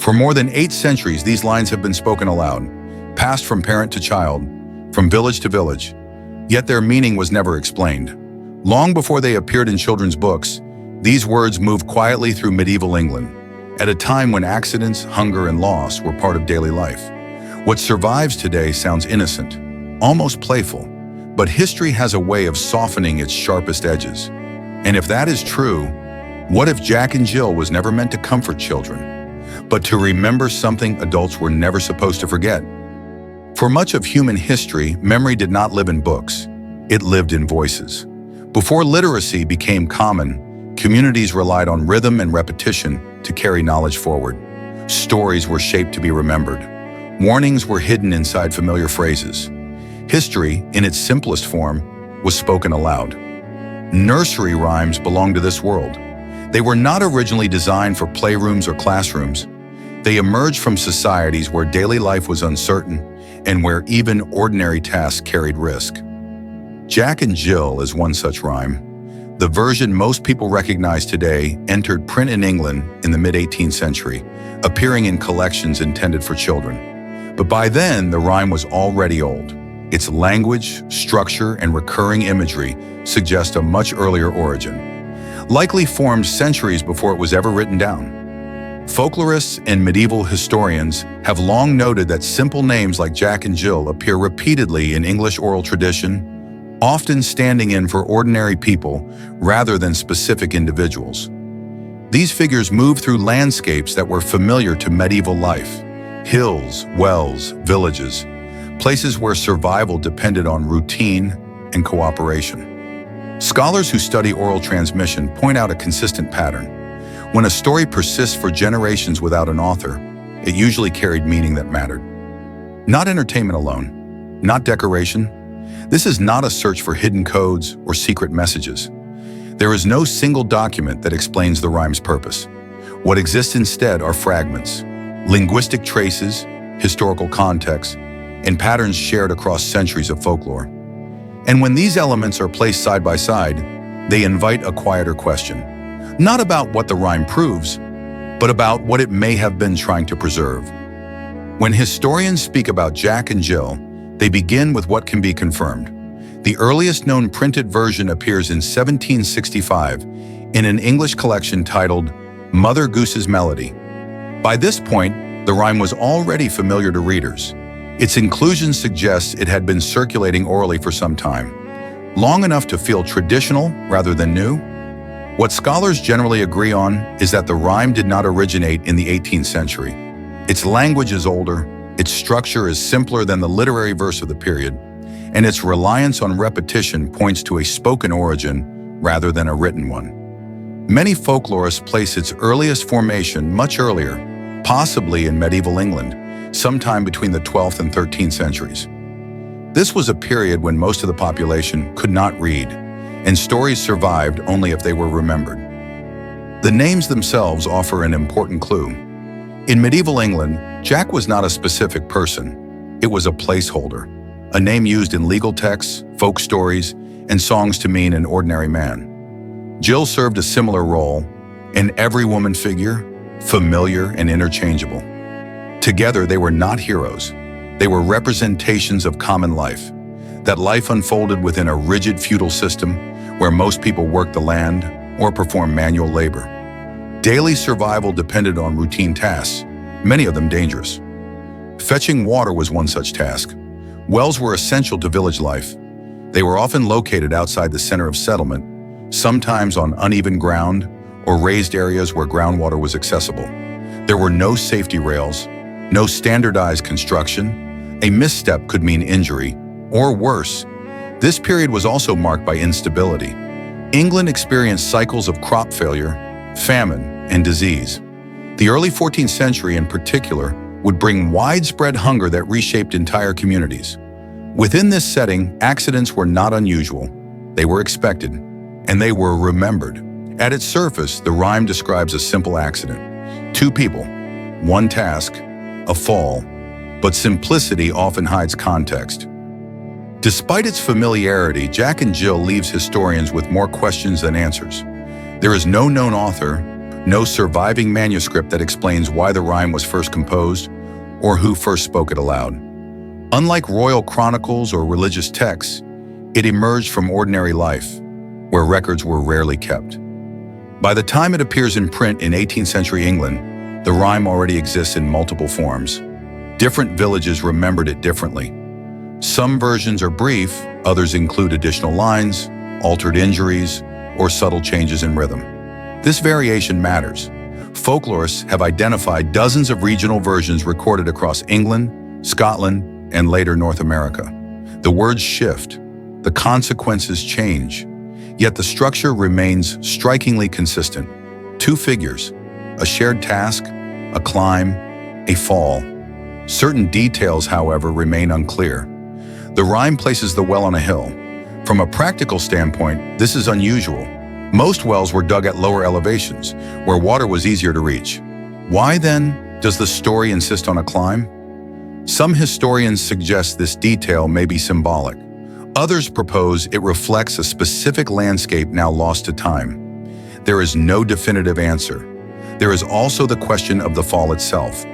For more than 8 centuries, these lines have been spoken aloud, passed from parent to child, from village to village, yet their meaning was never explained. Long before they appeared in children's books, these words moved quietly through medieval England, at a time when accidents, hunger, and loss were part of daily life. What survives today sounds innocent, almost playful, but history has a way of softening its sharpest edges. And if that is true, what if Jack and Jill was never meant to comfort children, but to remember something adults were never supposed to forget? For much of human history, memory did not live in books. It lived in voices. Before literacy became common, communities relied on rhythm and repetition to carry knowledge forward. Stories were shaped to be remembered. Warnings were hidden inside familiar phrases. History, in its simplest form, was spoken aloud. Nursery rhymes belong to this world. They were not originally designed for playrooms or classrooms. They emerged from societies where daily life was uncertain and where even ordinary tasks carried risk. Jack and Jill is one such rhyme. The version most people recognize today entered print in England in the mid-18th century, appearing in collections intended for children. But by then, the rhyme was already old. Its language, structure, and recurring imagery suggest a much earlier origin, likely formed centuries before it was ever written down. Folklorists and medieval historians have long noted that simple names like Jack and Jill appear repeatedly in English oral tradition, often standing in for ordinary people rather than specific individuals. These figures moved through landscapes that were familiar to medieval life: hills, wells, villages, places where survival depended on routine and cooperation. Scholars who study oral transmission point out a consistent pattern. When a story persists for generations without an author, it usually carried meaning that mattered. Not entertainment alone, not decoration. This is not a search for hidden codes or secret messages. There is no single document that explains the rhyme's purpose. What exists instead are fragments, linguistic traces, historical context, and patterns shared across centuries of folklore. And when these elements are placed side by side, they invite a quieter question, not about what the rhyme proves, but about what it may have been trying to preserve. When historians speak about Jack and Jill, they begin with what can be confirmed. The earliest known printed version appears in 1765 in an English collection titled Mother Goose's Melody. By this point, the rhyme was already familiar to readers. Its inclusion suggests it had been circulating orally for some time, long enough to feel traditional rather than new. What scholars generally agree on is that the rhyme did not originate in the 18th century. Its language is older, its structure is simpler than the literary verse of the period, and its reliance on repetition points to a spoken origin rather than a written one. Many folklorists place its earliest formation much earlier, possibly in medieval England, sometime between the 12th and 13th centuries. This was a period when most of the population could not read, and stories survived only if they were remembered. The names themselves offer an important clue. In medieval England, Jack was not a specific person. It was a placeholder, a name used in legal texts, folk stories, and songs to mean an ordinary man. Jill served a similar role, an every woman figure, familiar and interchangeable. Together, they were not heroes. They were representations of common life, that life unfolded within a rigid feudal system where most people worked the land or performed manual labor. Daily survival depended on routine tasks, many of them dangerous. Fetching water was one such task. Wells were essential to village life. They were often located outside the center of settlement, sometimes on uneven ground or raised areas where groundwater was accessible. There were no safety rails, no standardized construction. A misstep could mean injury, or worse. This period was also marked by instability. England experienced cycles of crop failure, famine, and disease. The early 14th century in particular would bring widespread hunger that reshaped entire communities. Within this setting, accidents were not unusual. They were expected, and they were remembered. At its surface, the rhyme describes a simple accident. 2 people, 1 task, a fall, but simplicity often hides context. Despite its familiarity, Jack and Jill leaves historians with more questions than answers. There is no known author, No surviving manuscript that explains why the rhyme was first composed or who first spoke it aloud. Unlike royal chronicles or religious texts, it emerged from ordinary life, where records were rarely kept. By the time it appears in print in 18th century England, the rhyme already exists in multiple forms. Different villages remembered it differently. Some versions are brief, others include additional lines, altered injuries, or subtle changes in rhythm. This variation matters. Folklorists have identified dozens of regional versions recorded across England, Scotland, and later North America. The words shift, the consequences change, yet the structure remains strikingly consistent. Two figures, a shared task, a climb, a fall. Certain details, however, remain unclear. The rhyme places the well on a hill. From a practical standpoint, this is unusual. Most wells were dug at lower elevations, where water was easier to reach. Why, then, does the story insist on a climb? Some historians suggest this detail may be symbolic. Others propose it reflects a specific landscape now lost to time. There is no definitive answer. There is also the question of the fall itself.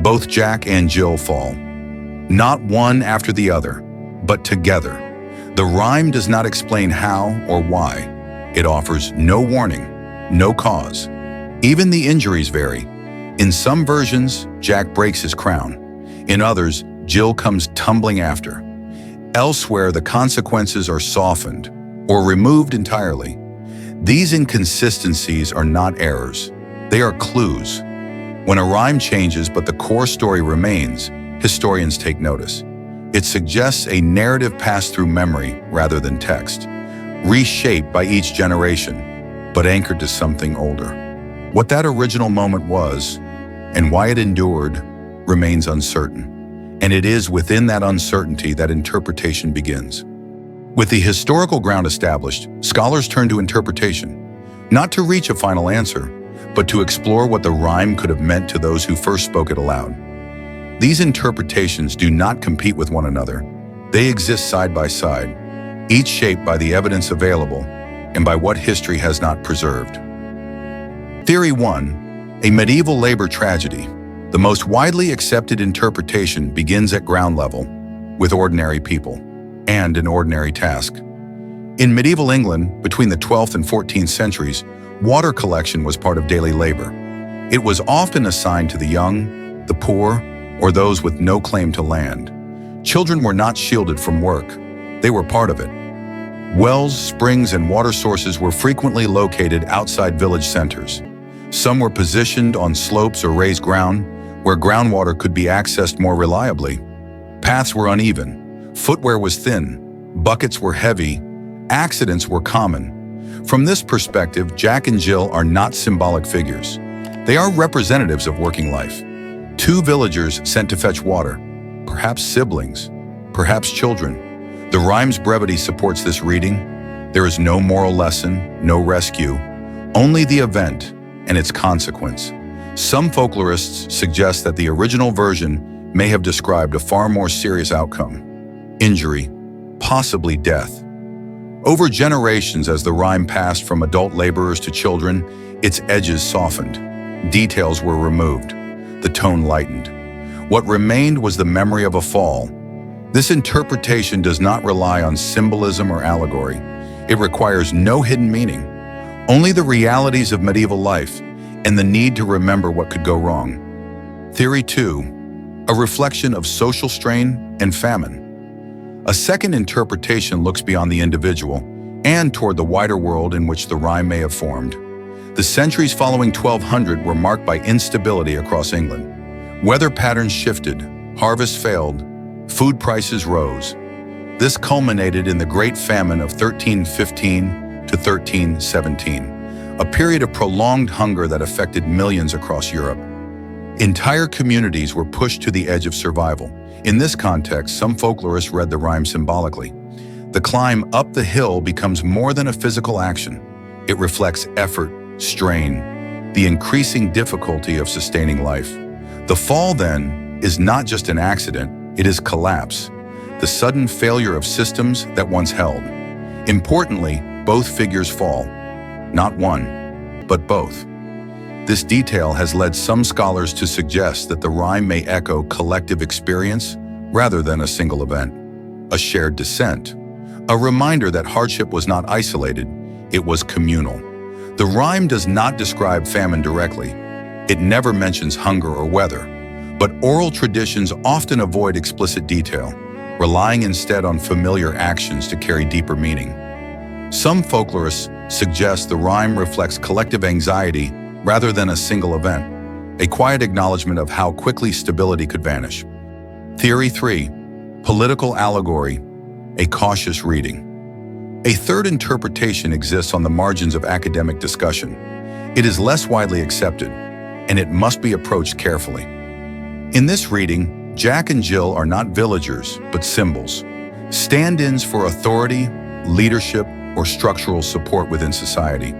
Both Jack and Jill fall. Not one after the other, but together. The rhyme does not explain how or why. It offers no warning, no cause. Even the injuries vary. In some versions, Jack breaks his crown. In others, Jill comes tumbling after. Elsewhere, the consequences are softened or removed entirely. These inconsistencies are not errors. They are clues. When a rhyme changes but the core story remains, historians take notice. It suggests a narrative passed through memory rather than text, reshaped by each generation, but anchored to something older. What that original moment was, and why it endured, remains uncertain. And it is within that uncertainty that interpretation begins. With the historical ground established, scholars turn to interpretation, not to reach a final answer, but to explore what the rhyme could have meant to those who first spoke it aloud. These interpretations do not compete with one another. They exist side by side, each shaped by the evidence available and by what history has not preserved. Theory 1. A medieval labor tragedy. The most widely accepted interpretation begins at ground level, with ordinary people, and an ordinary task. In medieval England, between the 12th and 14th centuries, water collection was part of daily labor. It was often assigned to the young, the poor, or those with no claim to land. Children were not shielded from work. They were part of it. Wells, springs, and water sources were frequently located outside village centers. Some were positioned on slopes or raised ground, where groundwater could be accessed more reliably. Paths were uneven, footwear was thin, buckets were heavy, accidents were common. From this perspective, Jack and Jill are not symbolic figures. They are representatives of working life. Two villagers sent to fetch water, perhaps siblings, perhaps children. The rhyme's brevity supports this reading. There is no moral lesson, no rescue, only the event and its consequence. Some folklorists suggest that the original version may have described a far more serious outcome: injury, possibly death. Over generations, as the rhyme passed from adult laborers to children, its edges softened. Details were removed. The tone lightened. What remained was the memory of a fall. This interpretation does not rely on symbolism or allegory. It requires no hidden meaning, only the realities of medieval life and the need to remember what could go wrong. Theory 2. A reflection of social strain and famine. A second interpretation looks beyond the individual and toward the wider world in which the rhyme may have formed. The centuries following 1200 were marked by instability across England. Weather patterns shifted, harvests failed, food prices rose. This culminated in the Great Famine of 1315 to 1317, a period of prolonged hunger that affected millions across Europe. Entire communities were pushed to the edge of survival. In this context, some folklorists read the rhyme symbolically. The climb up the hill becomes more than a physical action. It reflects effort, strain, the increasing difficulty of sustaining life. The fall, then, is not just an accident, it is collapse, the sudden failure of systems that once held. Importantly, both figures fall. Not one, but both. This detail has led some scholars to suggest that the rhyme may echo collective experience rather than a single event, a shared descent, a reminder that hardship was not isolated, it was communal. The rhyme does not describe famine directly. It never mentions hunger or weather, but oral traditions often avoid explicit detail, relying instead on familiar actions to carry deeper meaning. Some folklorists suggest the rhyme reflects collective anxiety rather than a single event, a quiet acknowledgement of how quickly stability could vanish. Theory 3. Political allegory, a cautious reading. A third interpretation exists on the margins of academic discussion. It is less widely accepted, and it must be approached carefully. In this reading, Jack and Jill are not villagers, but symbols, stand-ins for authority, leadership, or structural support within society.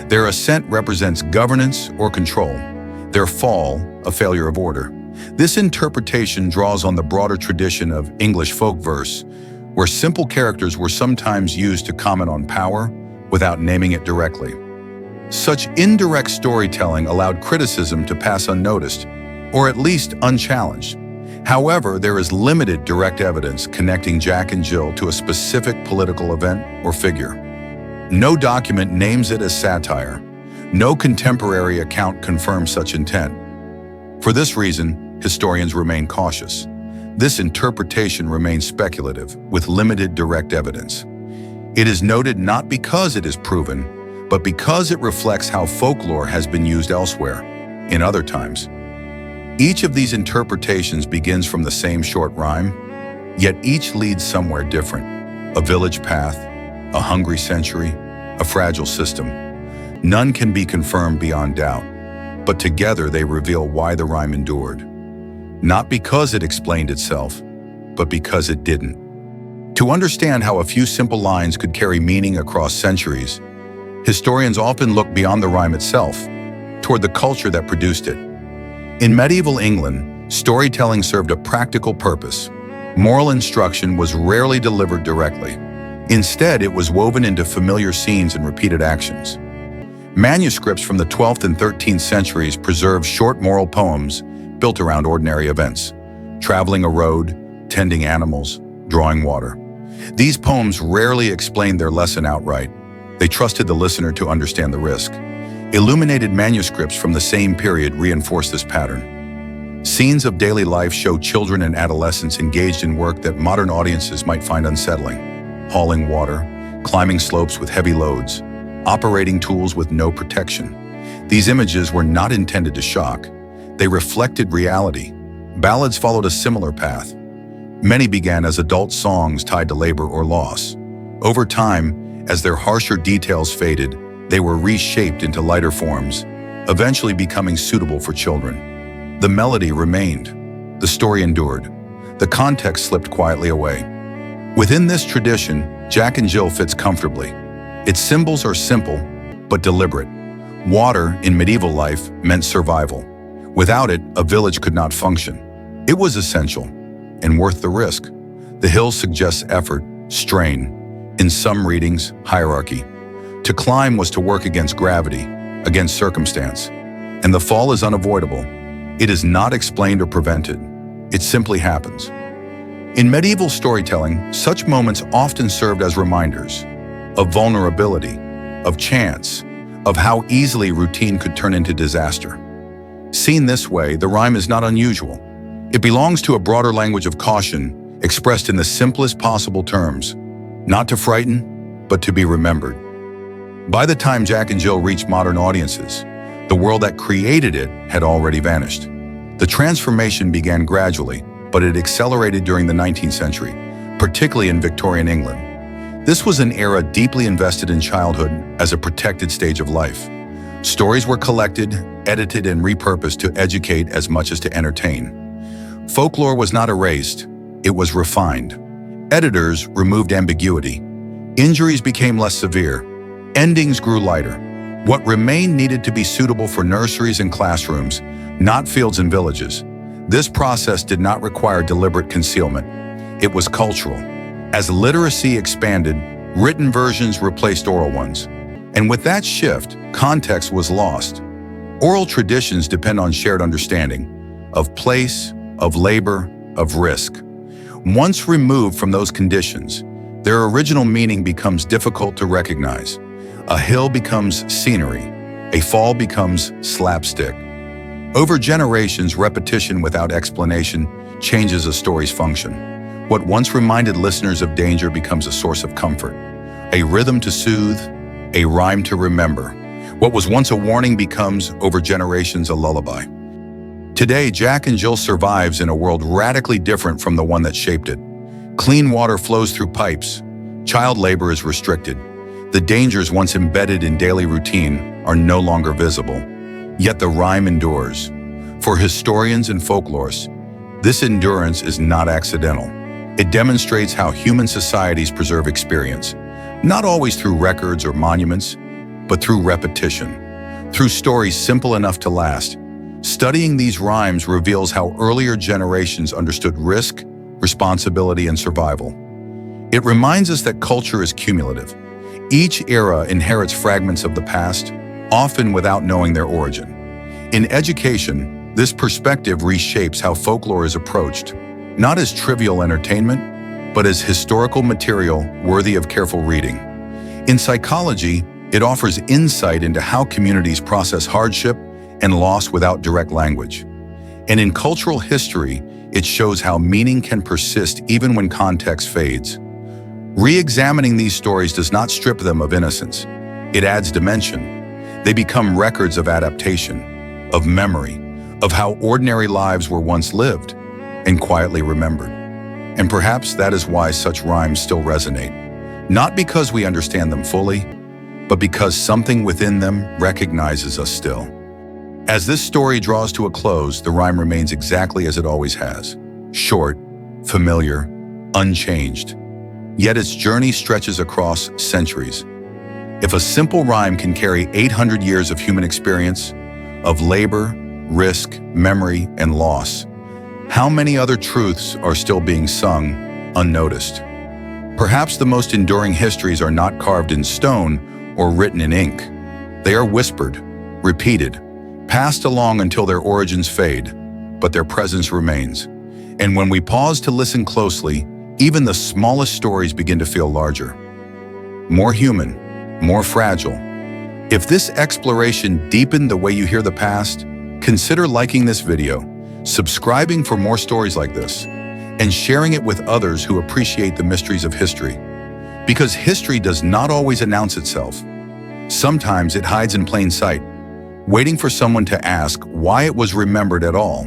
Their ascent represents governance or control, their fall, a failure of order. This interpretation draws on the broader tradition of English folk verse, where simple characters were sometimes used to comment on power without naming it directly. Such indirect storytelling allowed criticism to pass unnoticed, or at least unchallenged. However, there is limited direct evidence connecting Jack and Jill to a specific political event or figure. No document names it as satire. No contemporary account confirms such intent. For this reason, historians remain cautious. This interpretation remains speculative, with limited direct evidence. It is noted not because it is proven, but because it reflects how folklore has been used elsewhere, in other times. Each of these interpretations begins from the same short rhyme, yet each leads somewhere different. A village path, a hungry century, a fragile system. None can be confirmed beyond doubt, but together they reveal why the rhyme endured. Not because it explained itself, but because it didn't. To understand how a few simple lines could carry meaning across centuries, historians often look beyond the rhyme itself, toward the culture that produced it. In medieval England, storytelling served a practical purpose. Moral instruction was rarely delivered directly. Instead, it was woven into familiar scenes and repeated actions. Manuscripts from the 12th and 13th centuries preserve short moral poems built around ordinary events, traveling a road, tending animals, drawing water. These poems rarely explained their lesson outright. They trusted the listener to understand the risk. Illuminated manuscripts from the same period reinforce this pattern. Scenes of daily life show children and adolescents engaged in work that modern audiences might find unsettling, hauling water, climbing slopes with heavy loads, operating tools with no protection. These images were not intended to shock. They reflected reality. Ballads followed a similar path. Many began as adult songs tied to labor or loss. Over time, as their harsher details faded, they were reshaped into lighter forms, eventually becoming suitable for children. The melody remained. The story endured. The context slipped quietly away. Within this tradition, Jack and Jill fits comfortably. Its symbols are simple, but deliberate. Water, in medieval life, meant survival. Without it, a village could not function. It was essential, and worth the risk. The hill suggests effort, strain. In some readings, hierarchy. To climb was to work against gravity, against circumstance. And the fall is unavoidable. It is not explained or prevented. It simply happens. In medieval storytelling, such moments often served as reminders of vulnerability, of chance, of how easily routine could turn into disaster. Seen this way, the rhyme is not unusual. It belongs to a broader language of caution, expressed in the simplest possible terms, not to frighten, but to be remembered. By the time Jack and Jill reached modern audiences, the world that created it had already vanished. The transformation began gradually, but it accelerated during the 19th century, particularly in Victorian England. This was an era deeply invested in childhood as a protected stage of life. Stories were collected, edited, and repurposed to educate as much as to entertain. Folklore was not erased, it was refined. Editors removed ambiguity. Injuries became less severe. Endings grew lighter. What remained needed to be suitable for nurseries and classrooms, not fields and villages. This process did not require deliberate concealment. It was cultural. As literacy expanded, written versions replaced oral ones. And with that shift, context was lost. Oral traditions depend on shared understanding of place, of labor, of risk. Once removed from those conditions, their original meaning becomes difficult to recognize. A hill becomes scenery, a fall becomes slapstick. Over generations, repetition without explanation changes a story's function. What once reminded listeners of danger becomes a source of comfort, a rhythm to soothe, a rhyme to remember. What was once a warning becomes, over generations, a lullaby. Today, Jack and Jill survives in a world radically different from the one that shaped it. Clean water flows through pipes. Child labor is restricted. The dangers once embedded in daily routine are no longer visible. Yet the rhyme endures. For historians and folklorists, this endurance is not accidental. It demonstrates how human societies preserve experience, not always through records or monuments, but through repetition, through stories simple enough to last. Studying these rhymes reveals how earlier generations understood risk, responsibility, and survival. It reminds us that culture is cumulative. Each era inherits fragments of the past, often without knowing their origin. In education, this perspective reshapes how folklore is approached, not as trivial entertainment, but as historical material worthy of careful reading. In psychology, it offers insight into how communities process hardship and loss without direct language. And in cultural history, it shows how meaning can persist even when context fades. Re-examining these stories does not strip them of innocence. It adds dimension. They become records of adaptation, of memory, of how ordinary lives were once lived and quietly remembered. And perhaps that is why such rhymes still resonate. Not because we understand them fully, but because something within them recognizes us still. As this story draws to a close, the rhyme remains exactly as it always has. Short, familiar, unchanged. Yet its journey stretches across centuries. If a simple rhyme can carry 800 years of human experience, of labor, risk, memory, and loss, how many other truths are still being sung, unnoticed? Perhaps the most enduring histories are not carved in stone or written in ink. They are whispered, repeated, passed along until their origins fade, but their presence remains. And when we pause to listen closely, even the smallest stories begin to feel larger, more human, more fragile. If this exploration deepened the way you hear the past, consider liking this video, subscribing for more stories like this, and sharing it with others who appreciate the mysteries of history. Because history does not always announce itself. Sometimes it hides in plain sight, waiting for someone to ask why it was remembered at all.